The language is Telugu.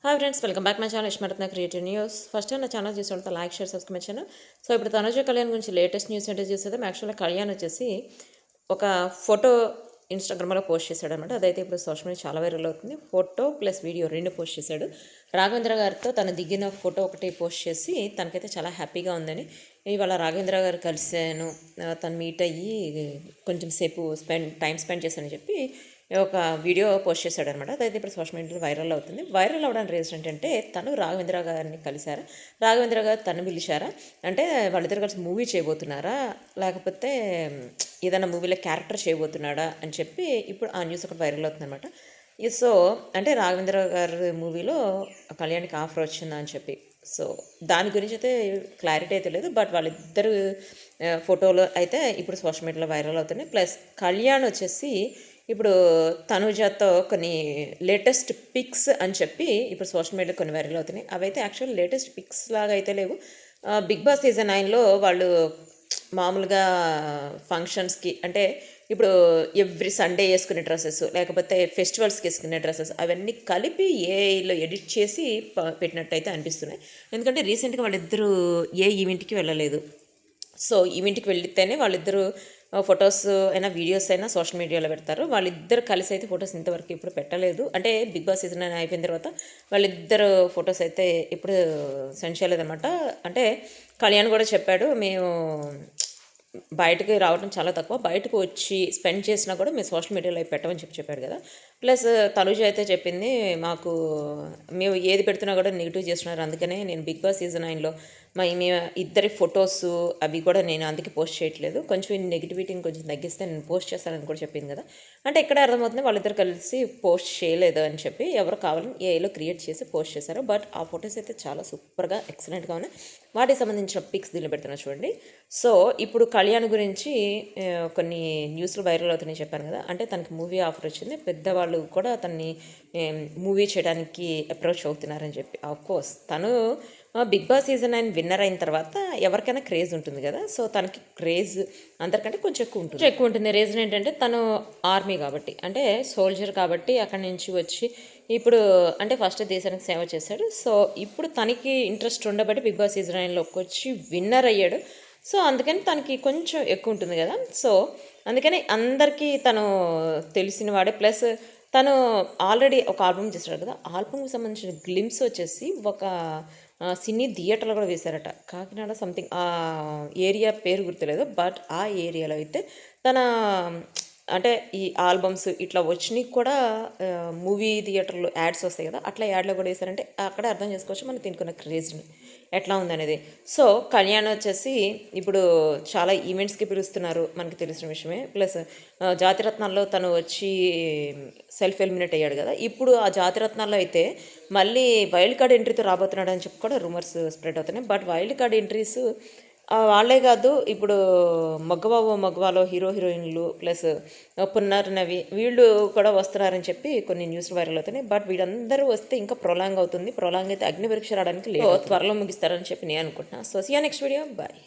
Hi friends, welcome back my channel Ishmaratna creative news. First time నా ఛానల్ చూసిన లైక్ షేర్ సబ్స్క్రైబ్ చేయను. సో ఇప్పుడు తనుజ కళ్యాణ్ గురించి లేటెస్ట్ న్యూస్ ఏంటో చూసేద్దాం. యాక్చువల్గా కళ్యాణ్ వచ్చేసి ఒక ఫోటో ఇన్స్టాగ్రామ్లో పోస్ట్ చేశాడు అనమాట. అదైతే ఇప్పుడు సోషల్ మీడియా చాలా వైరల్ అవుతుంది. ఫోటో ప్లస్ వీడియో రెండు పోస్ట్ చేశాడు. రాఘవేంద్ర గారితో తను దిగిన ఫోటో ఒకటి పోస్ట్ చేసి తనకైతే చాలా హ్యాపీగా ఉందని, ఇవాళ రాఘవేంద్ర గారు కలిసాను, తను మీట్ అయ్యి కొంచెం సేపు టైం స్పెండ్ చేశానని చెప్పి ఒక వీడియో పోస్ట్ చేశాడు అనమాట. అదైతే ఇప్పుడు సోషల్ మీడియాలో వైరల్ అవుతుంది. వైరల్ అవ్వడానికి రీజన్ ఏంటంటే తను రాఘవేంద్ర గారిని కలిశారా, రాఘవేంద్ర గారు తను పిలిచారా, అంటే వాళ్ళిద్దరు కలిసి మూవీ చేయబోతున్నారా, లేకపోతే ఏదైనా మూవీలో క్యారెక్టర్ చేయబోతున్నాడా అని చెప్పి ఇప్పుడు ఆ న్యూస్ ఒకటి వైరల్ అవుతుంది అనమాట. సో అంటే రాఘవేంద్ర గారి మూవీలో కళ్యాణ్కి ఆఫర్ వచ్చిందా అని చెప్పి, సో దాని గురించి అయితే క్లారిటీ అయితే లేదు. బట్ వాళ్ళిద్దరు ఫోటోలు అయితే ఇప్పుడు సోషల్ మీడియాలో వైరల్ అవుతున్నాయి. ప్లస్ కళ్యాణ్ వచ్చేసి ఇప్పుడు తనుజతో కొన్ని లేటెస్ట్ పిక్స్ అని చెప్పి ఇప్పుడు సోషల్ మీడియాలో కొన్ని వైరల్ అవుతున్నాయి. అవైతే యాక్చువల్ లేటెస్ట్ పిక్స్ లాగా అయితే లేవు. బిగ్ బాస్ సీజన్ 9లో వాళ్ళు మామూలుగా ఫంక్షన్స్కి, అంటే ఇప్పుడు ఎవ్రీ సండే వేసుకునే డ్రెస్సెస్, లేకపోతే ఫెస్టివల్స్కి వేసుకునే డ్రెస్సెస్, అవన్నీ కలిపి ఏఐలో ఎడిట్ చేసి పెట్టినట్టయితే అనిపిస్తున్నాయి. ఎందుకంటే రీసెంట్గా వాళ్ళిద్దరూ ఏ ఈవెంట్కి వెళ్ళలేదు. సో ఈవెంట్కి వెళితేనే వాళ్ళిద్దరూ ఫొటోస్ అయినా వీడియోస్ అయినా సోషల్ మీడియాలో పెడతారు. వాళ్ళిద్దరు కలిసి అయితే ఫొటోస్ ఇంతవరకు ఇప్పుడు పెట్టలేదు. అంటే బిగ్ బాస్ సీజన్ అయిపోయిన తర్వాత వాళ్ళిద్దరు ఫొటోస్ అయితే ఇప్పుడు సెండ్ చేయలేదన్నమాట. అంటే కళ్యాణ్ కూడా చెప్పాడు, మేము బయటకు రావడం చాలా తక్కువ, బయటకు వచ్చి స్పెండ్ చేసినా కూడా మేము సోషల్ మీడియాలో పెట్టమని చెప్పాడు కదా. ప్లస్ తనుజ అయితే చెప్పింది, మాకు మేము ఏది పెడుతున్నా కూడా నెగిటివ్ చేస్తున్నారు, అందుకనే నేను బిగ్ బాస్ సీజన్ 9లో మేము ఇద్దరి ఫొటోస్ అవి కూడా నేను అందుకే పోస్ట్ చేయట్లేదు, కొంచెం నెగిటివిటీని కొంచెం తగ్గిస్తే నేను పోస్ట్ చేస్తానని కూడా చెప్పింది కదా. అంటే ఇక్కడ అర్థమవుతుంది వాళ్ళిద్దరు కలిసి పోస్ట్ చేయలేదు అని చెప్పి, ఎవరు కావాలని ఏఐలో క్రియేట్ చేసి పోస్ట్ చేశారు. బట్ ఆ ఫొటోస్ అయితే చాలా సూపర్గా ఎక్సలెంట్గా ఉన్నాయి. వాటికి సంబంధించిన పిక్స్ దీనిలో పెడుతున్నా చూడండి. సో ఇప్పుడు కళ్యాణ్ గురించి కొన్ని న్యూస్లు వైరల్ అవుతున్నాయి చెప్పాను కదా. అంటే తనకి మూవీ ఆఫర్ వచ్చింది, పెద్దవాళ్ళు కూడా తనని మూవీ చేయడానికి అప్రోచ్ అవుతున్నారని చెప్పి. ఆఫ్కోర్స్ తను బిగ్ బాస్ సీజన్ 9 విన్నర్ అయిన తర్వాత ఎవరికైనా క్రేజ్ ఉంటుంది కదా. సో తనకి క్రేజ్ అందరికంటే కొంచెం ఎక్కువ ఉంటుంది. రీజన్ ఏంటంటే తను ఆర్మీ కాబట్టి, అంటే సోల్జర్ కాబట్టి అక్కడి నుంచి వచ్చి ఇప్పుడు అంటే ఫస్ట్ దేశానికి సేవ చేశాడు. సో ఇప్పుడు తనకి ఇంట్రెస్ట్ ఉండబట్టి బిగ్ బాస్ సీజన్ 9లోకి వచ్చి విన్నర్ అయ్యాడు. సో అందుకని తనకి కొంచెం ఎక్కువ ఉంటుంది కదా. సో అందుకని అందరికీ తను తెలిసిన వాడే. ప్లస్ తను ఆల్రెడీ ఒక ఆల్బమ్ చేశాడు కదా, ఆల్బమ్కి సంబంధించిన గ్లిమ్స్ వచ్చేసి ఒక సినీ థియేటర్లో కూడా వేశారట, కాకినాడ సంథింగ్, ఆ ఏరియా పేరు గుర్తులేదు. బట్ ఆ ఏరియాలో అయితే తన అంటే ఈ ఆల్బమ్స్ ఇట్లా వచ్చినాయి కూడా మూవీ థియేటర్లో యాడ్స్ వస్తాయి కదా, అట్లా యాడ్లో కూడా వేశారంటే అక్కడ అర్థం చేసుకోవచ్చు మనం తినుకున్న క్రేజ్ని ఎట్లా ఉందనేది. సో కళ్యాణ్ వచ్చేసి ఇప్పుడు చాలా ఈవెంట్స్కి పిలుస్తున్నారు, మనకి తెలిసిన విషయమే. ప్లస్ జాతిరత్నాల్లో తను వచ్చి సెల్ఫ్ ఎలిమినేట్ అయ్యాడు కదా. ఇప్పుడు ఆ జాతిరత్నాల్లో అయితే మళ్ళీ వైల్డ్ కార్డ్ ఎంట్రీతో రాబోతున్నాడు అని చెప్పి కూడా రూమర్స్ స్ప్రెడ్ అవుతున్నాయి. బట్ వైల్డ్ కార్డ్ ఎంట్రీస్ వాళ్ళే కాదు, ఇప్పుడు మగవాలో హీరో హీరోయిన్లు ప్లస్ పునర్నవి వీళ్ళు కూడా వస్తున్నారని చెప్పి కొన్ని న్యూస్లు వైరల్ అవుతున్నాయి. బట్ వీళ్ళందరూ వస్తే ఇంకా ప్రొలాంగ్ అవుతుంది. ప్రొలాంగ్ అయితే అగ్ని పరీక్ష రావడానికి త్వరలో ముగిస్తారని చెప్పి నేను అనుకుంటున్నాను. So see you next video, bye.